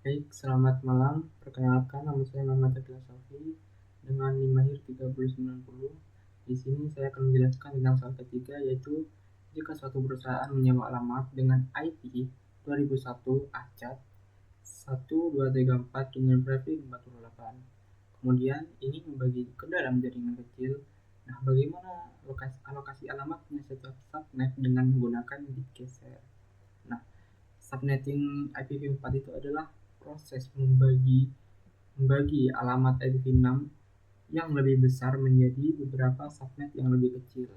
Baik, selamat malam. Perkenalkan, nama saya Muhammad Abdullah Safi dengan NIM lahir 3090. Di sini saya akan menjelaskan tentang soal ketiga, yaitu jika suatu perusahaan menyewa alamat dengan IP 2001 acak 1234 dengan traffic 48. Kemudian ingin membagi ke dalam jaringan kecil. Nah, bagaimana alokasi alamatnya setiap subnet dengan menggunakan Bitcaser? Nah, subnetting IPv4 itu adalah proses membagi alamat IPv6 yang lebih besar menjadi beberapa subnet yang lebih kecil.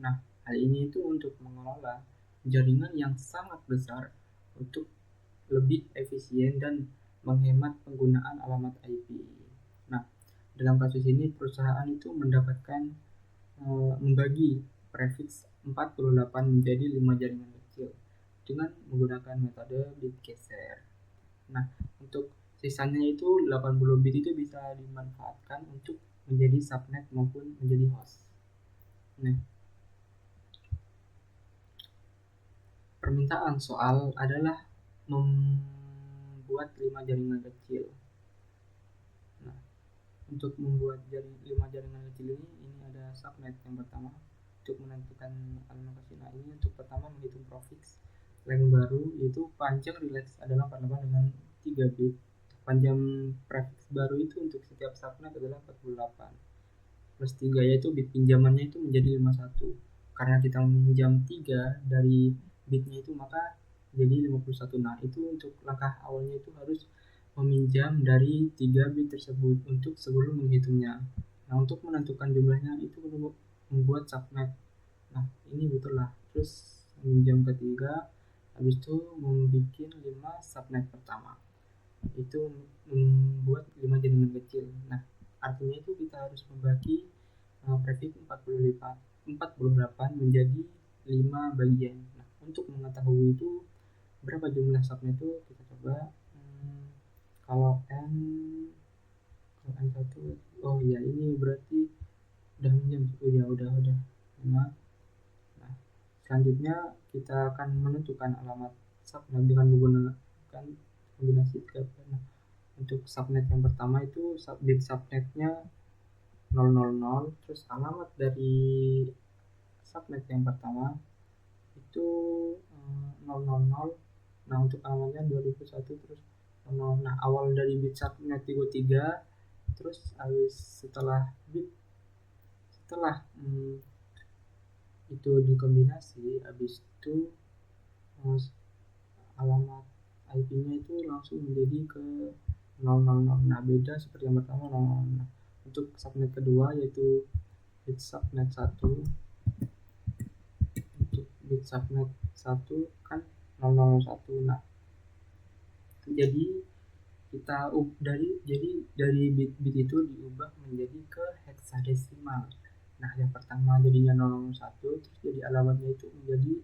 Nah, hal ini itu untuk mengelola jaringan yang sangat besar untuk lebih efisien dan menghemat penggunaan alamat IP. Nah, dalam kasus ini perusahaan itu mendapatkan membagi prefix 48 menjadi 5 jaringan kecil dengan menggunakan metode Bitcaser. Nah, untuk sisanya itu 80 bit itu bisa dimanfaatkan untuk menjadi subnet maupun menjadi host. Nah, permintaan soal adalah membuat 5 jaringan kecil. Nah, untuk membuat 5 jaringan kecil ini ada subnet yang pertama untuk menentukan alokasi. Nah, ini untuk pertama menghitung prefix yang baru, yaitu panjang relax adalah 48 dengan 3 bit. Panjang prefix baru itu untuk setiap subnet adalah 48 plus 3, yaitu bit pinjamannya itu menjadi 51. Karena kita meminjam 3 dari bitnya itu, maka jadi 51. Nah, itu untuk langkah awalnya itu harus meminjam dari 3 bit tersebut untuk sebelum menghitungnya. Nah, untuk menentukan jumlahnya itu perlu membuat subnet. Nah, ini betul lah. Terus meminjam ketiga, habis itu membuat 5 subnet pertama. Itu membuat 5 jaringan kecil. Nah, artinya itu kita harus membagi prefix 48 menjadi 5 bagian. Nah, untuk mengetahui itu berapa jumlah subnet itu kita coba. Kalau n kalau n satu, oh ya ini berarti udah minjem. Oh ya, udah 5. Nah, selanjutnya kita akan menentukan alamat subnet dengan menggunakan kombinasi 3. Nah, untuk subnet yang pertama itu bit subnetnya 000, terus alamat dari subnet yang pertama itu 000. Nah, untuk alamatnya 2001 terus 00. Nah, awal dari bit subnet 33, terus setelah itu dikombinasi, habis itu alamat IP-nya itu langsung menjadi ke 000. Nah, beda seperti yang pertama 00. Nah, untuk subnet kedua yaitu bit subnet 1. Untuk bit subnet 1 kan 001. Nah, jadi kita dari bit itu diubah menjadi ke heksadesimal. Nah, yang pertama jadinya 001, terus jadi alamatnya itu menjadi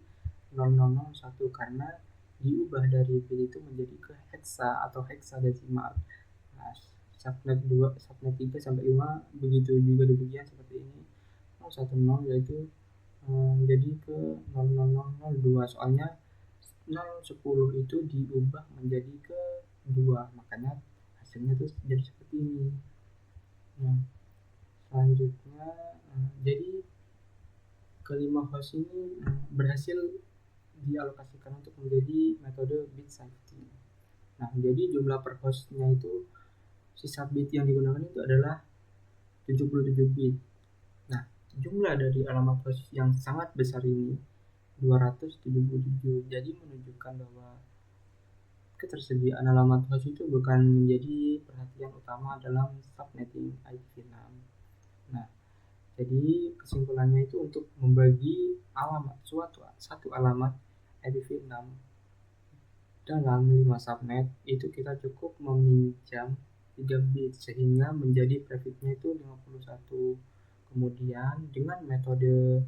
0001 karena diubah dari bit itu menjadi ke heksa atau heksadesimal. Nah, subnet 2, subnet 3 sampai 5 begitu juga demikian seperti ini. 010 yaitu menjadi ke 0002, soalnya 010 itu diubah menjadi ke 2, makanya hasilnya tuh jadi seperti ini. Nah, selanjutnya jadi kelima host ini berhasil dialokasikan untuk menjadi metode bit safety. Nah, jadi jumlah per hostnya itu sisa bit yang digunakan itu adalah 77 bit. Nah, jumlah dari alamat host yang sangat besar ini 277, jadi menunjukkan bahwa ketersediaan alamat host itu bukan menjadi perhatian utama dalam subnetting IPv6. Nah, jadi kesimpulannya itu untuk membagi satu alamat IPv6 dalam 5 subnet itu kita cukup meminjam 3 bit sehingga menjadi prefixnya itu 51. Kemudian dengan metode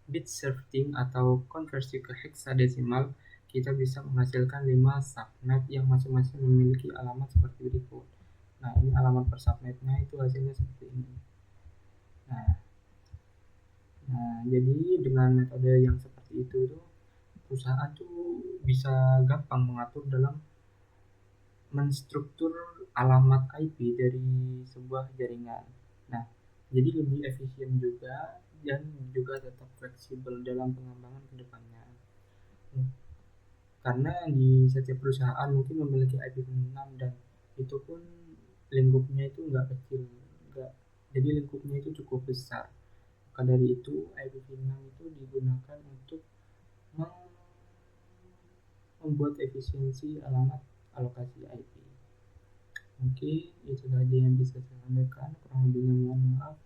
bit shifting atau konversi ke heksadesimal, kita bisa menghasilkan 5 subnet yang masing-masing memiliki alamat seperti berikut. Nah, ini alamat per subnetnya itu hasilnya seperti ini. Nah, jadi dengan metode yang seperti itu tuh perusahaan tuh bisa gampang mengatur dalam menstruktur alamat IP dari sebuah jaringan. Nah, jadi lebih efisien juga dan juga tetap fleksibel dalam pengembangan kedepannya. Karena di setiap perusahaan mungkin memiliki IP6 dan itu pun lingkupnya itu nggak kecil, nggak, jadi lingkupnya itu cukup besar. Maka dari itu IP6 itu digunakan untuk membuat efisiensi alamat alokasi IP. Mungkin itu saja yang bisa saya sampaikan, kurang lebihnya mohon maaf.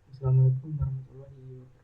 Assalamualaikum warahmatullahi wabarakatuh.